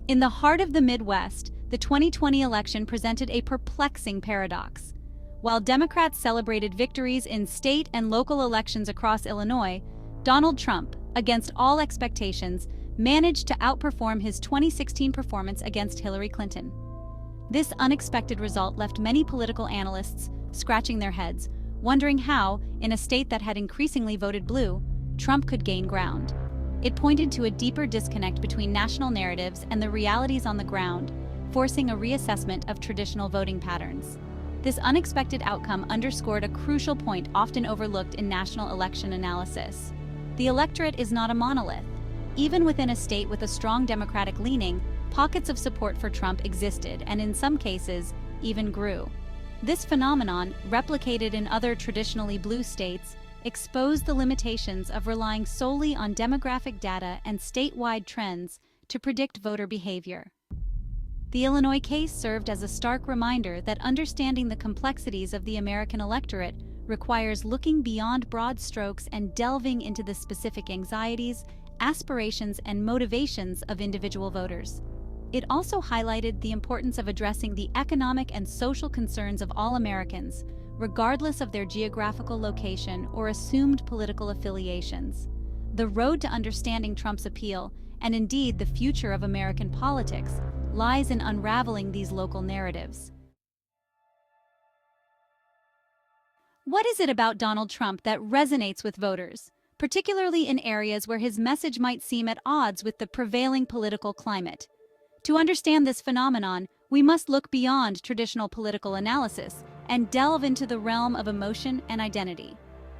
In the heart of the Midwest, the 2020 election presented a perplexing paradox. While Democrats celebrated victories in state and local elections across Illinois, Donald Trump, against all expectations, managed to outperform his 2016 performance against Hillary Clinton. This unexpected result left many political analysts scratching their heads, wondering how, in a state that had increasingly voted blue, Trump could gain ground. It pointed to a deeper disconnect between national narratives and the realities on the ground, forcing a reassessment of traditional voting patterns. This unexpected outcome underscored a crucial point often overlooked in national election analysis. The electorate is not a monolith. Even within a state with a strong Democratic leaning, pockets of support for Trump existed and in some cases, even grew. This phenomenon, replicated in other traditionally blue states, exposed the limitations of relying solely on demographic data and statewide trends to predict voter behavior. The Illinois case served as a stark reminder that understanding the complexities of the American electorate requires looking beyond broad strokes and delving into the specific anxieties, aspirations, and motivations of individual voters. It also highlighted the importance of addressing the economic and social concerns of all Americans, regardless of their geographical location or assumed political affiliations. The road to understanding Trump's appeal, and indeed the future of American politics, lies in unraveling these local narratives. What is it about Donald Trump that resonates with voters, particularly in areas where his message might seem at odds with the prevailing political climate? To understand this phenomenon, we must look beyond traditional political analysis and delve into the realm of emotion and identity.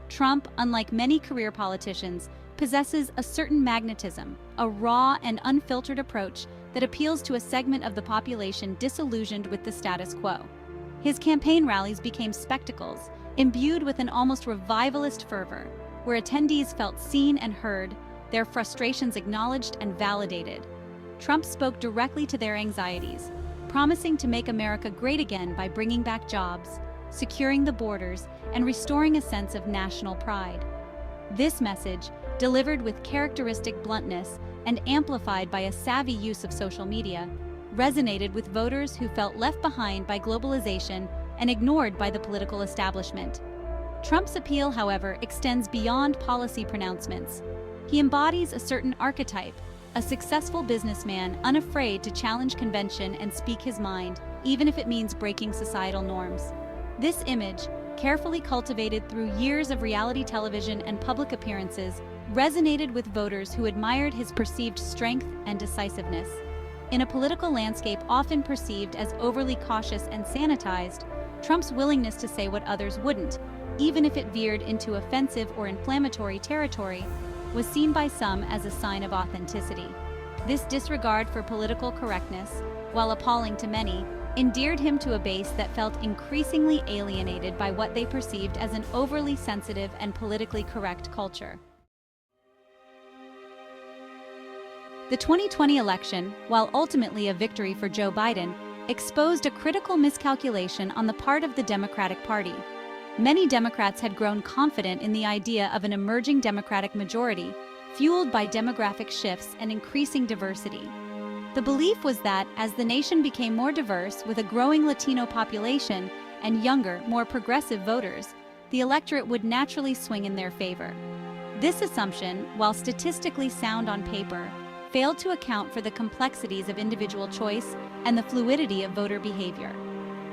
Trump, unlike many career politicians, possesses a certain magnetism, a raw and unfiltered approach that appeals to a segment of the population disillusioned with the status quo. His campaign rallies became spectacles, imbued with an almost revivalist fervor, where attendees felt seen and heard, their frustrations acknowledged and validated. Trump spoke directly to their anxieties, promising to make America great again by bringing back jobs, securing the borders, and restoring a sense of national pride. This message, delivered with characteristic bluntness and amplified by a savvy use of social media, resonated with voters who felt left behind by globalization and ignored by the political establishment. Trump's appeal, however, extends beyond policy pronouncements. He embodies a certain archetype, a successful businessman unafraid to challenge convention and speak his mind, even if it means breaking societal norms. This image, carefully cultivated through years of reality television and public appearances, resonated with voters who admired his perceived strength and decisiveness. In a political landscape often perceived as overly cautious and sanitized, Trump's willingness to say what others wouldn't, even if it veered into offensive or inflammatory territory, was seen by some as a sign of authenticity. This disregard for political correctness, while appalling to many, endeared him to a base that felt increasingly alienated by what they perceived as an overly sensitive and politically correct culture. The 2020 election, while ultimately a victory for Joe Biden, exposed a critical miscalculation on the part of the Democratic Party. Many Democrats had grown confident in the idea of an emerging Democratic majority, fueled by demographic shifts and increasing diversity. The belief was that as the nation became more diverse with a growing Latino population and younger, more progressive voters, the electorate would naturally swing in their favor. This assumption, while statistically sound on paper, failed to account for the complexities of individual choice and the fluidity of voter behavior.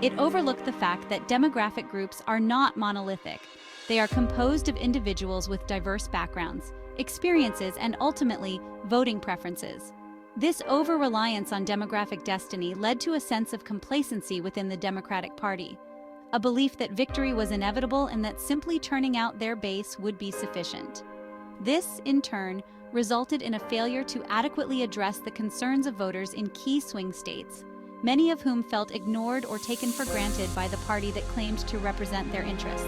It overlooked the fact that demographic groups are not monolithic. They are composed of individuals with diverse backgrounds, experiences, and ultimately, voting preferences. This over-reliance on demographic destiny led to a sense of complacency within the Democratic Party, a belief that victory was inevitable and that simply turning out their base would be sufficient. This, in turn, resulted in a failure to adequately address the concerns of voters in key swing states, many of whom felt ignored or taken for granted by the party that claimed to represent their interests.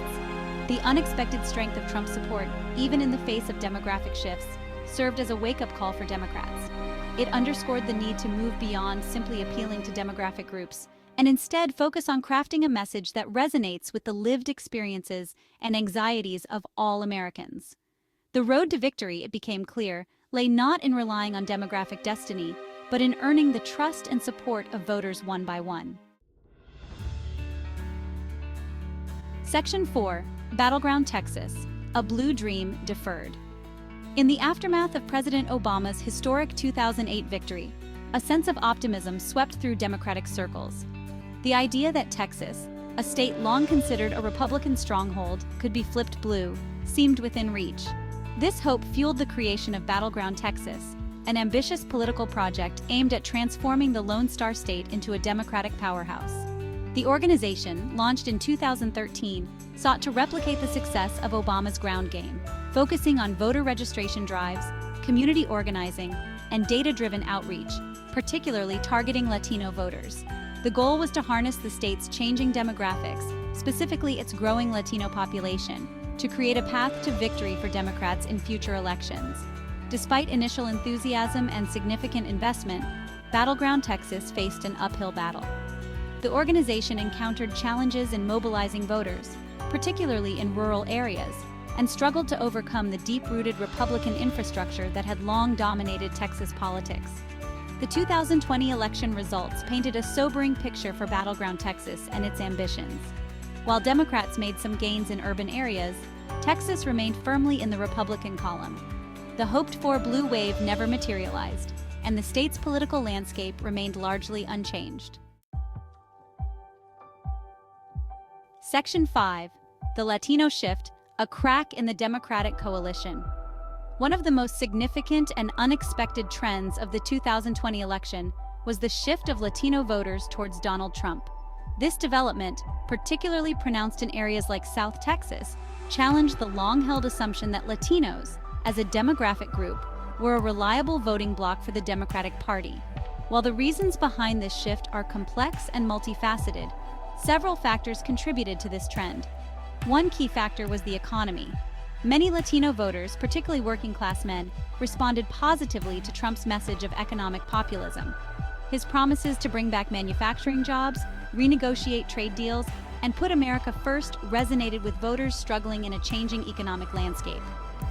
The unexpected strength of Trump's support, even in the face of demographic shifts, served as a wake-up call for Democrats. It underscored the need to move beyond simply appealing to demographic groups and instead focus on crafting a message that resonates with the lived experiences and anxieties of all Americans. The road to victory, it became clear, lay not in relying on demographic destiny, but in earning the trust and support of voters one by one. Section 4. Battleground Texas, a blue dream deferred. In the aftermath of President Obama's historic 2008 victory, a sense of optimism swept through Democratic circles. The idea that Texas, a state long considered a Republican stronghold, could be flipped blue seemed within reach. This hope fueled the creation of Battleground Texas, an ambitious political project aimed at transforming the Lone Star State into a Democratic powerhouse. The organization, launched in 2013, sought to replicate the success of Obama's ground game, focusing on voter registration drives, community organizing, and data-driven outreach, particularly targeting Latino voters. The goal was to harness the state's changing demographics, specifically its growing Latino population, to create a path to victory for Democrats in future elections. Despite initial enthusiasm and significant investment, Battleground Texas faced an uphill battle. The organization encountered challenges in mobilizing voters, particularly in rural areas, and struggled to overcome the deep-rooted Republican infrastructure that had long dominated Texas politics. The 2020 election results painted a sobering picture for Battleground Texas and its ambitions. While Democrats made some gains in urban areas, Texas remained firmly in the Republican column. The hoped-for blue wave never materialized, and the state's political landscape remained largely unchanged. Section 5. The Latino Shift, a crack in the Democratic coalition. One of the most significant and unexpected trends of the 2020 election was the shift of Latino voters towards Donald Trump. This development, particularly pronounced in areas like South Texas, challenged the long-held assumption that Latinos, as a demographic group, were a reliable voting bloc for the Democratic Party. While the reasons behind this shift are complex and multifaceted, several factors contributed to this trend. One key factor was the economy. Many Latino voters, particularly working-class men, responded positively to Trump's message of economic populism. His promises to bring back manufacturing jobs, renegotiate trade deals, and put America first resonated with voters struggling in a changing economic landscape.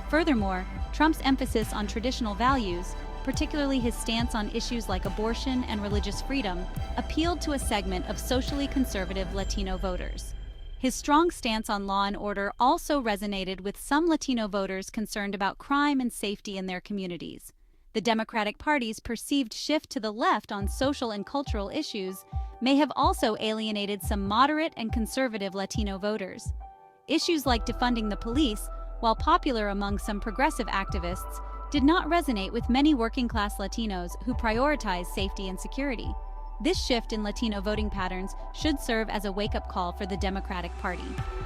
Furthermore, Trump's emphasis on traditional values, particularly his stance on issues like abortion and religious freedom, appealed to a segment of socially conservative Latino voters. His strong stance on law and order also resonated with some Latino voters concerned about crime and safety in their communities. The Democratic Party's perceived shift to the left on social and cultural issues may have also alienated some moderate and conservative Latino voters. Issues like defunding the police, while popular among some progressive activists, did not resonate with many working-class Latinos who prioritize safety and security. This shift in Latino voting patterns should serve as a wake-up call for the Democratic Party.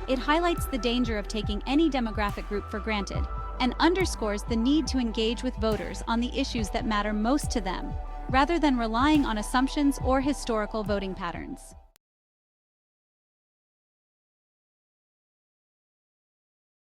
It highlights the danger of taking any demographic group for granted and underscores the need to engage with voters on the issues that matter most to them, rather than relying on assumptions or historical voting patterns.